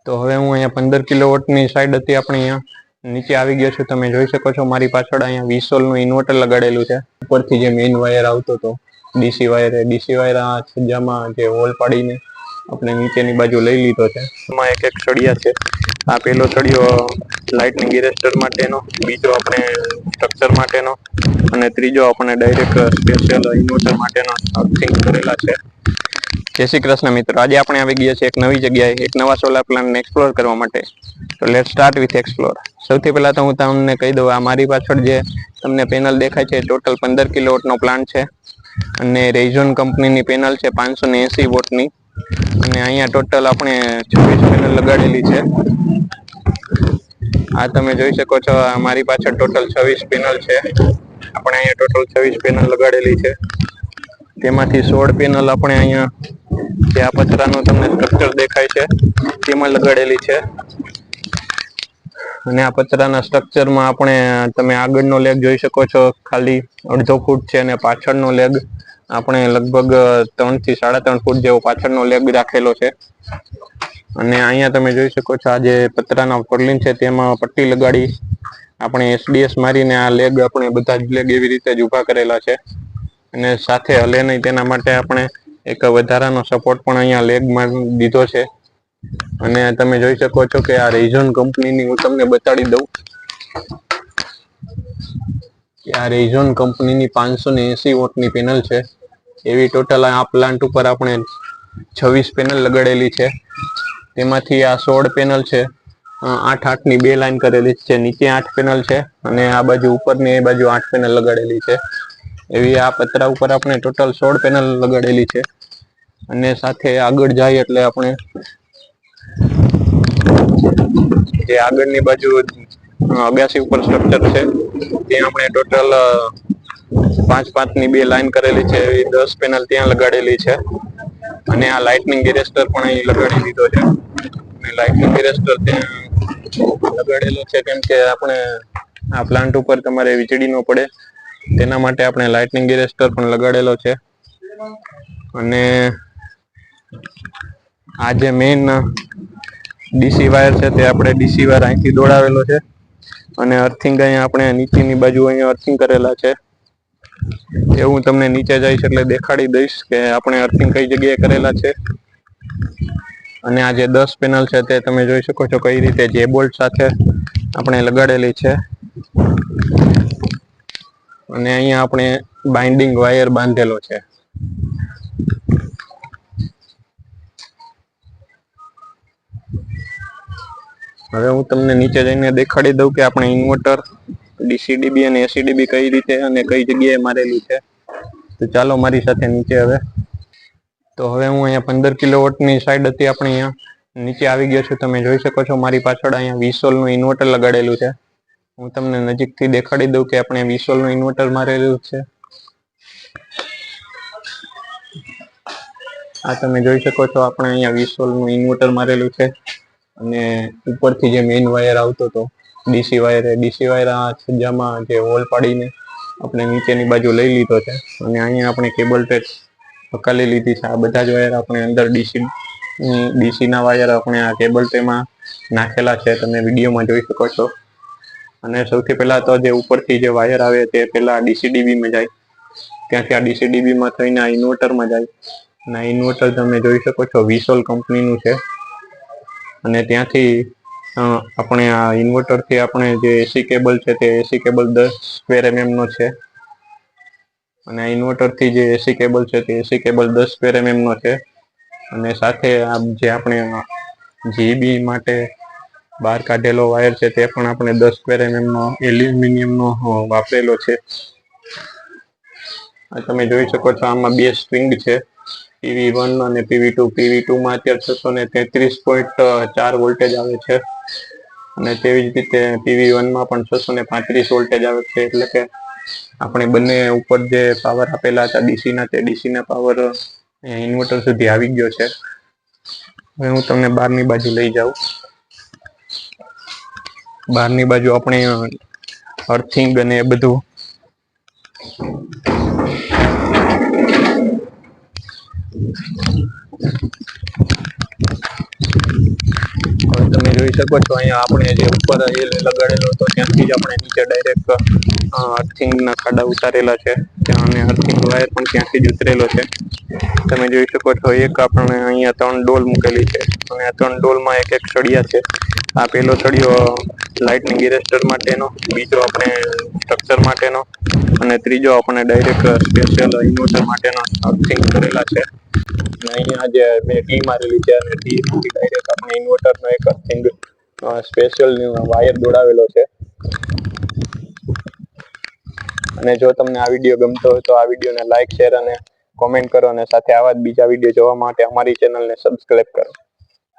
તો હવે હું અહીંયા 15 કિલોવોટની સાઈડ હતી આપણે અહીંયા નીચે આવી ગયો છું। તમે જોઈ શકો છો મારી પાછળ અહીંયા 20 વોલ્ટનું ઇન્વર્ટર લગાડેલું છે। ઉપરથી જે મેઇન વાયર આવતો હતો ડીસી વાયર આ છજ્જામાં જે હોલ પાડીને આપણે નીચેની બાજુ લઈ લીધો છે। એમાં એક સળિયા છે। આ પહેલો સળિયો લાઇટનિંગ એરેસ્ટર માટેનો, બીજો આપણે સ્ટ્રક્ચર માટેનો અને ત્રીજો આપણે ડાયરેક્ટ સ્પેશિયલ ઇન્વર્ટર માટેનો અર્થિંગ કરેલા છે। જય શ્રી કૃષ્ણ મિત્રો, આજે આપણે આવી ગયા છે એક નવી જગ્યાએ, એક નવા સોલાર પ્લાન્ટને એક્સપ્લોર કરવા માટે। તો લેટ્સ સ્ટાર્ટ વિથ એક્સપ્લોર। સૌથી પહેલા તો હું તમને કહી દઉં, આ મારી પાછળ જે તમને પેનલ દેખાય છે ટોટલ 15 કિલોવોટનો પ્લાન્ટ છે અને રેઝોન કંપનીની પેનલ છે 580 વોટની। અને અહીંયા ટોટલ આપણે 26 પેનલ લગાડેલી છે। આ તમે જોઈ શકો છો, મારી પાછળ ટોટલ 26 પેનલ છે। આપણે અહીંયા ટોટલ 26 પેનલ લગાડેલી છે। તેમાંથી 16 પેનલ આપણે અહીંયા જે આ પતરાનું તમને સ્ટ્રક્ચર દેખાય છે તેમાં લગાડેલી છે। અને આ પતરાના સ્ટ્રક્ચરમાં આપણે તમે આગળનો લેગ જોઈ શકો છો, ખાલી 1.5 ફૂટ છે અને પાછળનો લેગ આપણે લગભગ 3 થી 3.5 ફૂટ જેવો પાછળનો લેગ રાખેલો છે। અને અહીંયા તમે જોઈ શકો છો, આ જે પતરાના પર્લિન છે તેમાં પટ્ટી લગાડી આપણે SDS મારીને આ લેગ આપણે બધા જ લેગ એવી રીતે જ ઊભા કરેલા છે। અને સાથે હલે નહીં તેના માટે આપણે એક વધારાનો સપોર્ટ પણ અહીંયા લેગમાં દીધો છે। અને તમે જોઈ શકો છો કે આ રેઝોન કંપનીની હું તમને બતાડી દઉં કે આ રેઝોન કંપનીની 580 વોટની પેનલ છે। એવી ટોટલ આ પ્લાન્ટ ઉપર આપણે 26 પેનલ લગાડેલી છે। તેમાંથી આ 16 પેનલ છે 8-8ની 2 લાઈન કરેલી છે। નીચે 8 પેનલ છે અને આ બાજુ ઉપરની એ બાજુ 8 પેનલ લગાડેલી છે। એવી આ પતરા ઉપર આપણે ટોટલ 16 પેનલ લગાડેલી છે। અને સાથે આગળ જાય એટલે આપણે જે આગળની બાજુ અગાસી ઉપર સ્ટ્રક્ચર છે ત્યાં આપણે ટોટલ 5-5ની 2 લાઈન કરેલી છે। એવી 10 પેનલ ત્યાં લગાડેલી છે। અને આ લાઇટનિંગ એરેસ્ટર પણ અહીં લગાડી દીધો છે। અને લાઇટનિંગ એરેસ્ટર ત્યાં લગાડેલો છે કેમ કે આપણે આ પ્લાન્ટ ઉપર તમારે વીજળી ન પડે તેના માટે આપણે લાઇટનિંગ એરેસ્ટર પણ લગાડેલો છે। અને આ જે મેઇન ડીસી વાયર છે તે આપણે ડીસી વાયર અહીંથી દોડાવેલો છે। અને અર્થિંગ અહીંયા આપણે નીચેની બાજુ અહીંયા અર્થિંગ કરેલા છે। એ હું તમને નીચે જઈશ એટલે દેખાડી દઈશ કે આપણે અર્થિંગ કઈ જગ્યાએ કરેલા છે। અને આ જે 10 પેનલ છે તે તમે જોઈ શકો છો કઈ રીતે જે બોલ્ટ સાથે આપણે લગાડેલી છે। અને અહીંયા આપણે બાઇન્ડિંગ વાયર બાંધેલો છે। હવે હું તમને નીચે જઈને દેખાડી દઉં કે આપણે ઇન્વર્ટર ડીસીડીબી અને એસીડીબી કઈ રીતે અને કઈ જગ્યાએ મારેલું છે। તો ચાલો મારી સાથે નીચે હવે। તો હવે હું અહીંયા 15 કિલોવોટની સાઈડ હતી આપણે અહીંયા નીચે આવી ગયો છું। તમે જોઈ શકો છો મારી પાછળ અહીંયા 20 વોલ્ટનું ઇન્વર્ટર લગાડેલું છે। હું તમને નજીકથી દેખાડી દઉં કે આપણે 20 વોલ્ટનું ઇન્વર્ટર મારેલું છે। આ તમે જોઈ શકો છો, આપણે અહીંયા 20 વોલ્ટનું ઇન્વર્ટર મારેલું છે। અને ઉપરથી જે મેઇન વાયર આવતો હતો ડીસી વાયર આ છજ્જામાં જે હોલ પાડીને આપણે નીચેની બાજુ લઈ લીધો છે। અને અહીંયા આપણે કેબલ ટ્રેક પકાલી લીધી છે। આ બધા જ વાયર આપણે અંદર ડીસીના વાયર આપણે આ કેબલ ટ્રેમાં નાખેલા છે, તમે વિડીયોમાં જોઈ શકો છો। અને સૌથી પહેલા તો જે ઉપરથી જે વાયર આવે તે પહેલા ડીસીડીબીમાં જાય, ત્યાંથી આ ડીસીડીબીમાં થઈને આ ઇન્વર્ટરમાં જાય। અને ઇન્વર્ટર તમે જોઈ શકો છો વિસોલ કંપનીનું છે। અને ત્યાંથી આપણે આ ઇન્વર્ટરથી આપણે જે એસી કેબલ છે તે એસી કેબલ 10 સ્ક્વેર mm નો છે। અને આ ઇન્વર્ટરથી જે એસી કેબલ છે તે એસી કેબલ 10 સ્ક્વેર mm નો છે। અને સાથે આ જે આપણે જીબી માટે બહાર કાઢેલો વાયર છે તે પણ આપણે 10 સ્ક્વેર mm નો એલ્યુમિનિયમનો વાપરેલો છે। આ તમે જોઈ શકો છો, આમાં 2 સ્ટ્રિંગ છે, PV1 અને PV2। PV2માં અત્યારે 633.4 વોલ્ટેજ આવે છે અને તેવી જ રીતે PV1માં પણ 635 વોલ્ટેજ આવે છે। એટલે કે આપણે બંને ઉપર જે પાવર આપેલા હતા ડીસીના તે ડીસીના પાવર ઇન્વર્ટર સુધી આવી ગયો છે। હવે હું તમને બહારની બાજુ લઈ જાઉં। બહારની બાજુ આપણે અર્થિંગ અને એ બધું તમે જોઈ શકો છો અહીંયા આપણે જે ઉપર એલ લગાડેલો હતો ત્યાંથી જ આપણે નીચે ડાયરેક્ટ અર્થિંગના ખાડા ઉતારેલા છે અને અર્થિંગ વાયર પણ ત્યાંથી જ ઉતરેલો છે. તમે જોઈ શકો છો એક આપણે અહીંયા 3 ડોલ મૂકેલી છે અને આ 3 ડોલમાં એક સળિયા છે. આ પેલો સળિયો લાઇટનિંગ ઇરેસ્ટર માટેનો, બીજો આપણે સ્ટ્રક્ચર માટેનો અને ત્રીજો આપણે ડાયરેક્ટ સ્પેશિયલ ઇન્વર્ટર માટેનો અર્થિંગ કરેલા છે. અને અહીંયા જે મેં ટી મારેલી છે અને ટી ડાયરેક્ટ આપણે ઇન્વર્ટરનો એક અર્થિંગ સ્પેશિયલ વાયર દોડાવેલો છે. અને જો તમને આ વિડીયો ગમતો હોય તો આ વિડીયોને લાઇક, શેર અને કોમેન્ટ કરો અને સાથે આવા જ બીજા વિડીયો જોવા માટે અમારી ચેનલને સબસ્ક્રાઇબ કરો.